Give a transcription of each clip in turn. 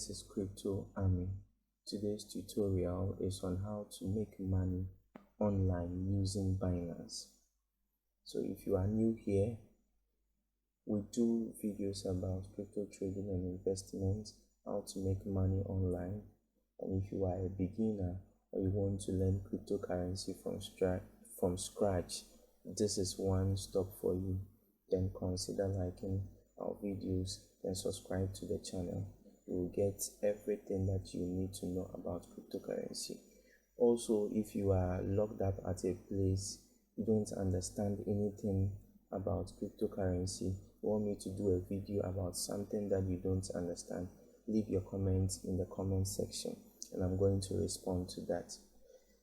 this is Crypto Army. Today's tutorial is on how to make money online using Binance. So if you are new here, we do videos about crypto trading and investment, how to make money online. And if you are a beginner or you want to learn cryptocurrency from scratch, this is one stop for you. Then consider liking our videos and subscribe to the channel. You will get everything that you need to know about cryptocurrency. Also, if you are locked up at a place, you don't understand anything about cryptocurrency, you want me to do a video about something that you don't understand, leave your comments in the comment section and I'm going to respond to that.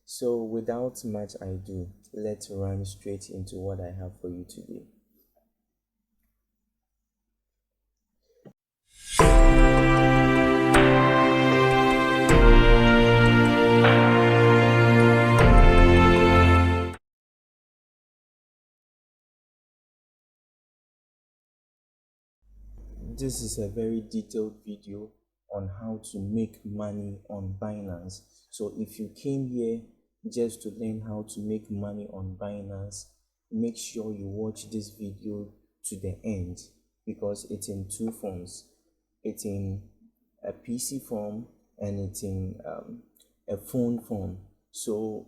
So without much ado, let's run straight into what I have for you today. This is a very detailed video on how to make money on Binance. So if you came here just to learn how to make money on Binance, make sure you watch this video to the end because it's in two forms. It's in a PC form and it's in a phone form. So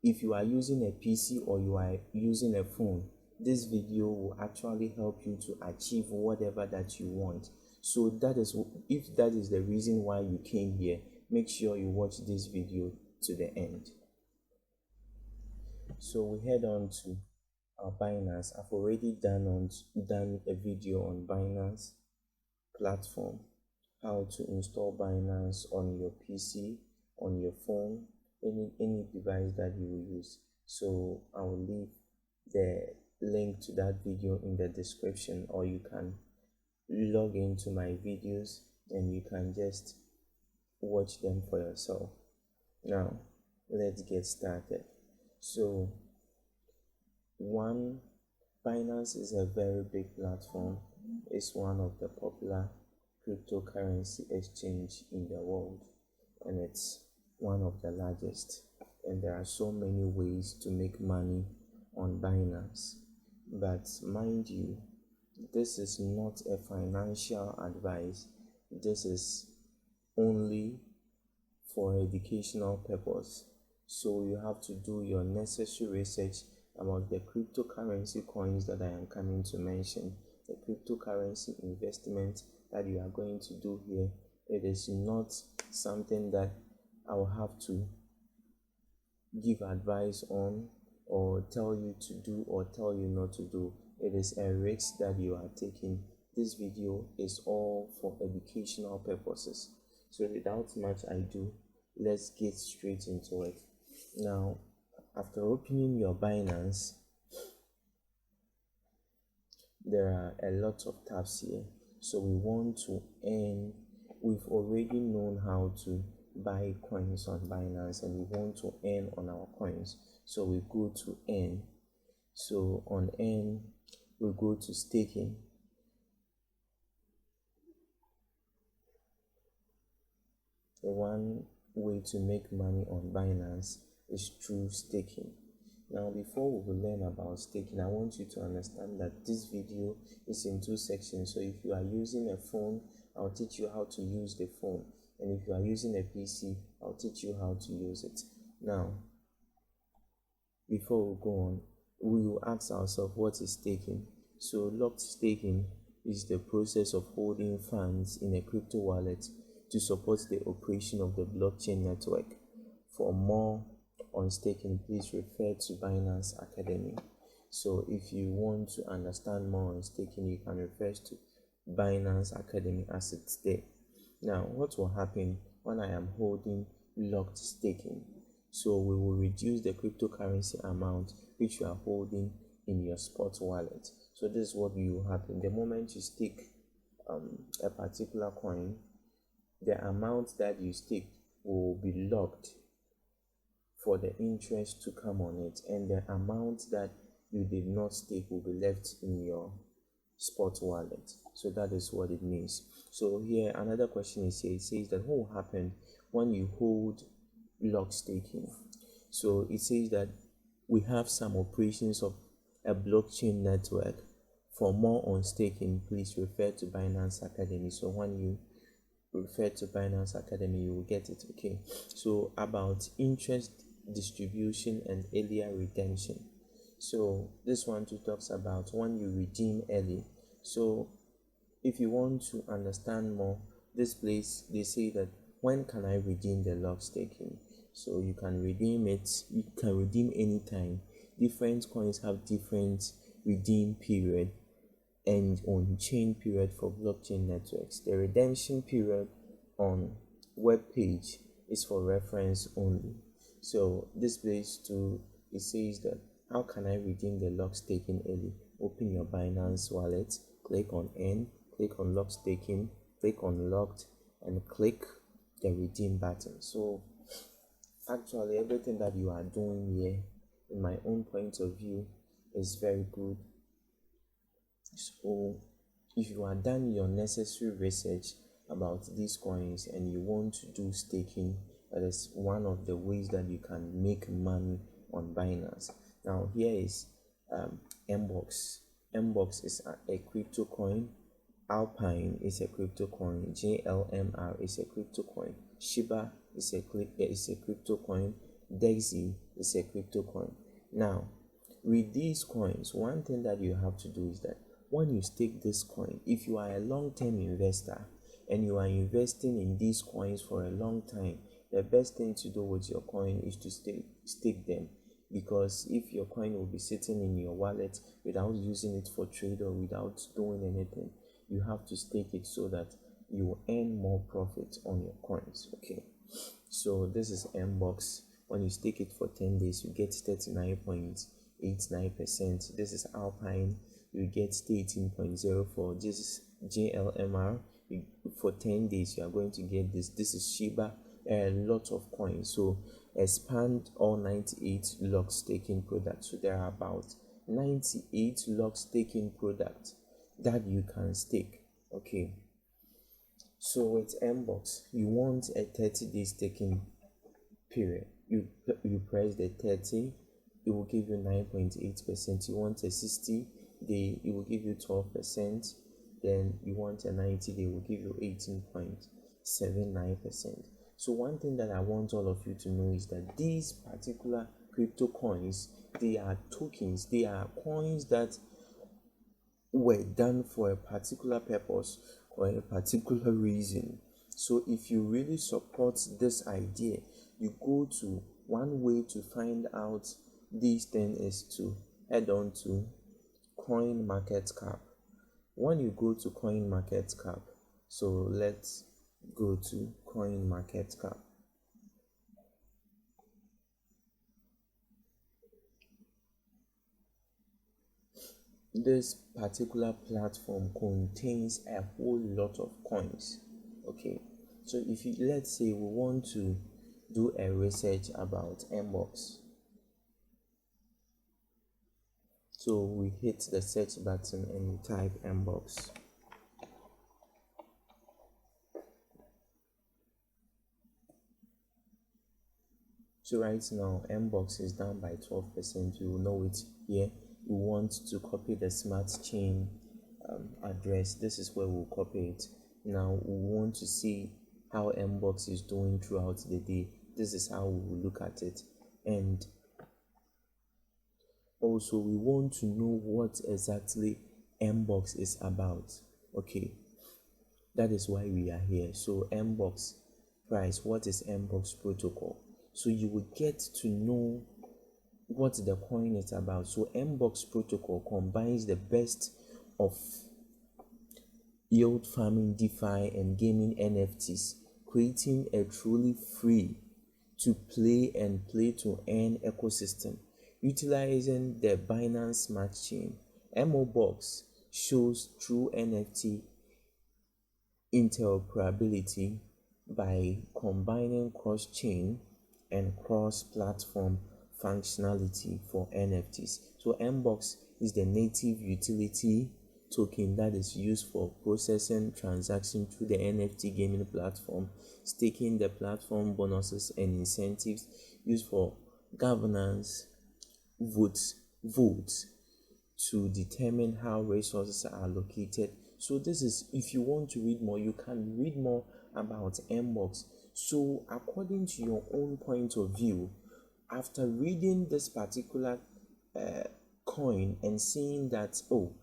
if you are using a PC or you are using a phone, this video will actually help you to achieve whatever that you want. So that is, if that is the reason why you came here, make sure you watch this video to the end. So we head on to our Binance. I've already done a video on Binance platform, how to install Binance on your PC, on your phone, any device that you will use. So I will leave the link to that video in the description, or you can log into my videos and you can just watch them for yourself. Now let's get started. So Binance is a very big platform. It's one of the popular cryptocurrency exchange in the world and it's one of the largest, and there are so many ways to make money on Binance. But mind you, this is not a financial advice. This is only for educational purpose. So you have to do your necessary research about the cryptocurrency coins that I am coming to mention, the cryptocurrency investment that you are going to do here. It is not something that I will have to give advice on or tell you to do or tell you not to do. It is a risk that you are taking. This video is all for educational purposes. So without much ado, let's get straight into it. Now, after opening your Binance, there are a lot of tabs here. So we want to earn. We've already known how to buy coins on Binance and we want to earn on our coins. So we go to earn. So on earn, we go to staking. The one way to make money on Binance is through staking. Now before we will learn about staking, I want you to understand that this video is in two sections. So if you are using a phone, I'll teach you how to use the phone, and if you are using a PC, I'll teach you how to use it. Now before we go on, we will ask ourselves, what is staking? So locked staking is the process of holding funds in a crypto wallet to support the operation of the blockchain network. For more on staking, please refer to Binance Academy. So if you want to understand more on staking, you can refer to Binance Academy as it's there. Now, what will happen when I am holding locked staking? So we will reduce the cryptocurrency amount which you are holding in your spot wallet. So this is what will happen. The moment you stake a particular coin, the amount that you stake will be locked for the interest to come on it, and the amount that you did not stake will be left in your spot wallet. So that is what it means. So here another question is here. It says that what will happen when you hold lock staking? So it says that we have some operations of a blockchain network. For more on staking, please refer to Binance Academy. So when you refer to Binance Academy, you will get it. Okay, so about interest distribution and earlier redemption. So this one too talks about when you redeem early. So if you want to understand more, this place they say that when can I redeem the lock staking? So you can redeem it, you can redeem anytime. Different coins have different redeem period and on-chain period for blockchain networks. The redemption period on web page is for reference only. So this place too, it says that how can I redeem the lock staking early? Open your Binance wallet, click on N, click on lock staking, click on locked, and click the redeem button. So actually everything that you are doing here, in my own point of view, is very good. So if you have done your necessary research about these coins and you want to do staking, that is one of the ways that you can make money on Binance. Now here is Mbox. Mbox is a crypto coin. Alpine is a crypto coin. JLMR is a crypto coin. SHIBA is a crypto coin. DEXI is a crypto coin. Now with these coins, one thing that you have to do is that when you stake this coin, if you are a long-term investor and you are investing in these coins for a long time, the best thing to do with your coin is to stake them, because if your coin will be sitting in your wallet without using it for trade or without doing anything, you have to stake it so that you will earn more profit on your coins. Okay, so this is Mbox. When you stake it for 10 days, you get 39.89%. This is Alpine, you get 18.04. This is JLMR. For 10 days, you are going to get this. This is SHIBA, a lot of coins. So expand all 98 lock staking products. So there are about 98 lock staking products that you can stake. Okay, so with Mbox, you want a 30-day staking period. You press the 30, it will give you 9.8%. You want a 60-day, it will give you 12%. Then you want a 90-day, it will give you 18.79%. So one thing that I want all of you to know is that these particular crypto coins, they are tokens, they are coins that were done for a particular purpose or a particular reason. So if you really support this idea, you go to one way to find out these things is to head on to CoinMarketCap. When you go to CoinMarketCap, so let's go to CoinMarketCap. This particular platform contains a whole lot of coins. Okay, so if you, let's say we want to do a research about Mbox, so we hit the search button and we type Mbox. So right now Mbox is down by 12%. You will know it here. We want to copy the smart chain address. This is where we'll copy it. Now we want to see how Mbox is doing throughout the day. This is how we will look at it. And also we want to know what exactly Mbox is about. Okay, that is why we are here. So Mbox price, what is Mbox protocol? So you will get to know what the coin is about. So Mbox protocol combines the best of yield farming, DeFi, and gaming NFTs, creating a truly free to play and play to earn ecosystem. Utilizing the Binance Smart Chain, Mbox shows true NFT interoperability by combining cross-chain and cross-platform functionality for NFTs. So Mbox is the native utility token that is used for processing transaction through the NFT gaming platform, staking the platform bonuses and incentives, used for governance, votes to determine how resources are allocated. So this is, if you want to read more, you can read more about Mbox. So according to your own point of view, after reading this particular coin and seeing that, oh,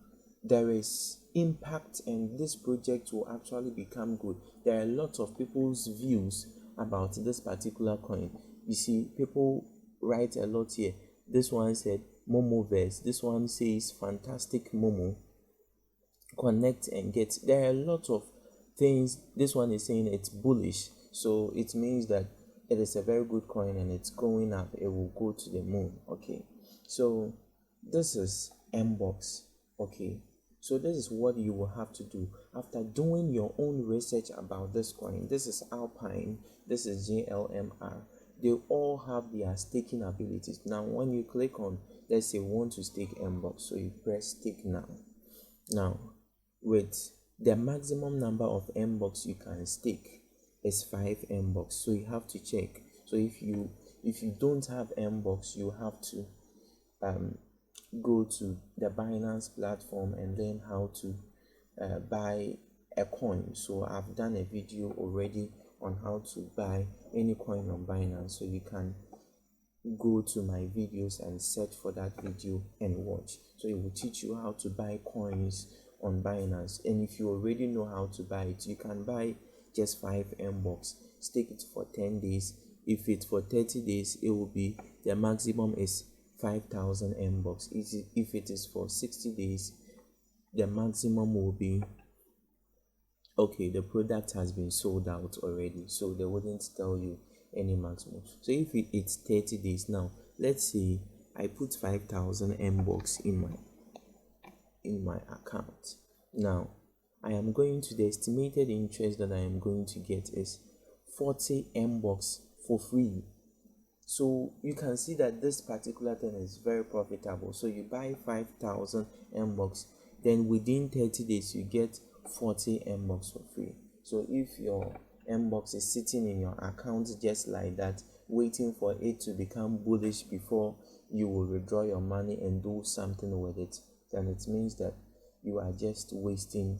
there is impact and this project will actually become good, there are a lot of people's views about this particular coin. You see, people write a lot here. This one said Momoverse, this one says fantastic Momo, connect and get. There are a lot of things. This one is saying it's bullish, so it means that it is a very good coin and it's going up, it will go to the moon. Okay, so this is Mbox. Okay, so this is what you will have to do after doing your own research about this coin. This is Alpine, this is JLMR. They all have their staking abilities. Now when you click on, let's say, want to stake Mbox, so you press stake now. Now with the maximum number of Mbox you can stake is 5 Mbox, so you have to check. So if you don't have Mbox, you have to go to the Binance platform and learn how to buy a coin. So I've done a video already on how to buy any coin on Binance, so you can go to my videos and search for that video and watch. So it will teach you how to buy coins on Binance, and if you already know how to buy it, you can buy just 5 Mbox, stake it for 10 days. If it's for 30 days, it will be, the maximum is 5,000 Mbox. If it is for 60 days, the maximum will be, okay, the product has been sold out already, so they wouldn't tell you any maximum. So if it's 30 days, now let's say I put 5,000 Mbox in my account. Now I am going to, the estimated interest that I am going to get is 40 Mbox for free. So you can see that this particular thing is very profitable. So you buy 5,000 Mbox, then within 30 days you get 40 Mbox for free. So if your Mbox is sitting in your account just like that, waiting for it to become bullish before you will withdraw your money and do something with it, then it means that you are just wasting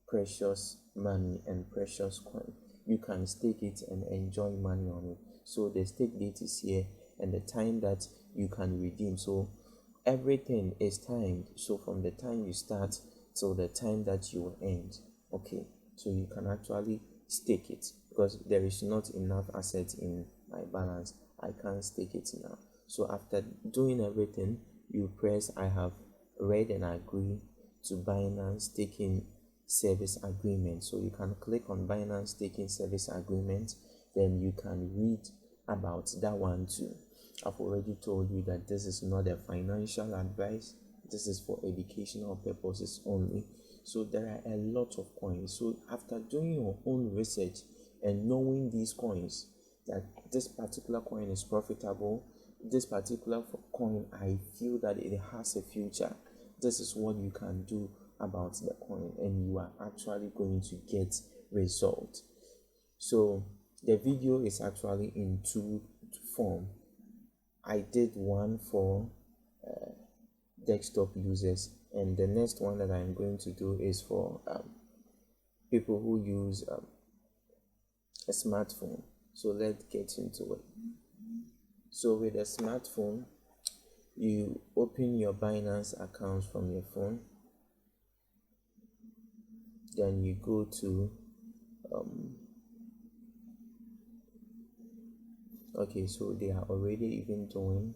precious money and precious coin. You can stake it and enjoy money on it. So the stake date is here and the time that you can redeem. So everything is timed. So from the time you start till the time that you will end. Okay, so you can actually stake it because there is not enough assets in my balance. I can't stake it now. So after doing everything, you press I have read and agree to Binance staking service agreement. So you can click on Binance staking service agreement, then you can read about that one too. I've already told you that this is not a financial advice, this is for educational purposes only. So there are a lot of coins. So after doing your own research and knowing these coins, that this particular coin is profitable, this particular coin, I feel that it has a future, this is what you can do about the coin, and you are actually going to get results. So the video is actually in two form. I did one for desktop users, and the next one that I'm going to do is for people who use a smartphone. So let's get into it. So with a smartphone, you open your Binance account from your phone, then you go to okay, so they are already even doing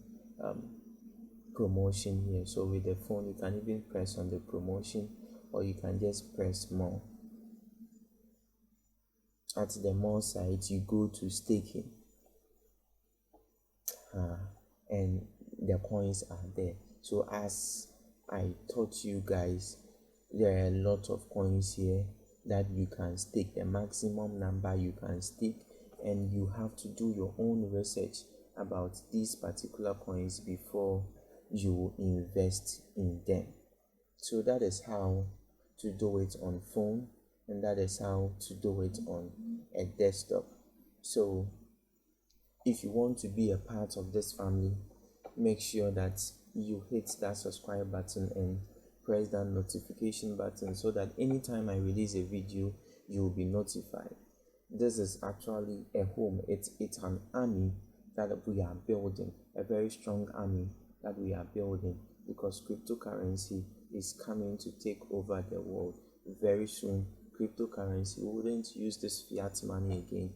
promotion here. So with the phone, you can even press on the promotion, or you can just press more. At the more side, you go to staking, and the coins are there. So as I taught you guys, there are a lot of coins here that you can stake, the maximum number you can stake, and you have to do your own research about these particular coins before you invest in them. So that is how to do it on phone, and that is how to do it on a desktop. So if you want to be a part of this family, make sure that you hit that subscribe button and press that notification button so that anytime I release a video, you will be notified. This is actually a home. It's an army that we are building, a very strong army that we are building, because cryptocurrency is coming to take over the world very soon. Cryptocurrency, we wouldn't use this fiat money again.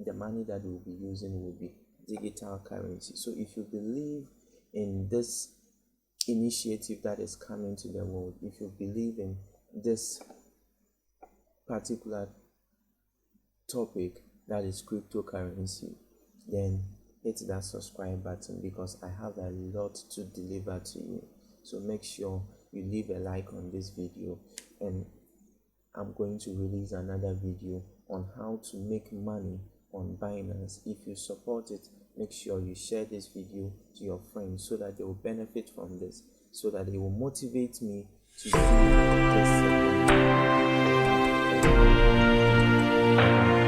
The money that we'll be using will be digital currency. So if you believe in this initiative that is coming to the world, if you believe in this particular topic that is cryptocurrency, then hit that subscribe button, because I have a lot to deliver to you. So make sure you leave a like on this video, and I'm going to release another video on how to make money on Binance. If you support it, make sure you share this video to your friends so that they will benefit from this, so that they will motivate me to do this.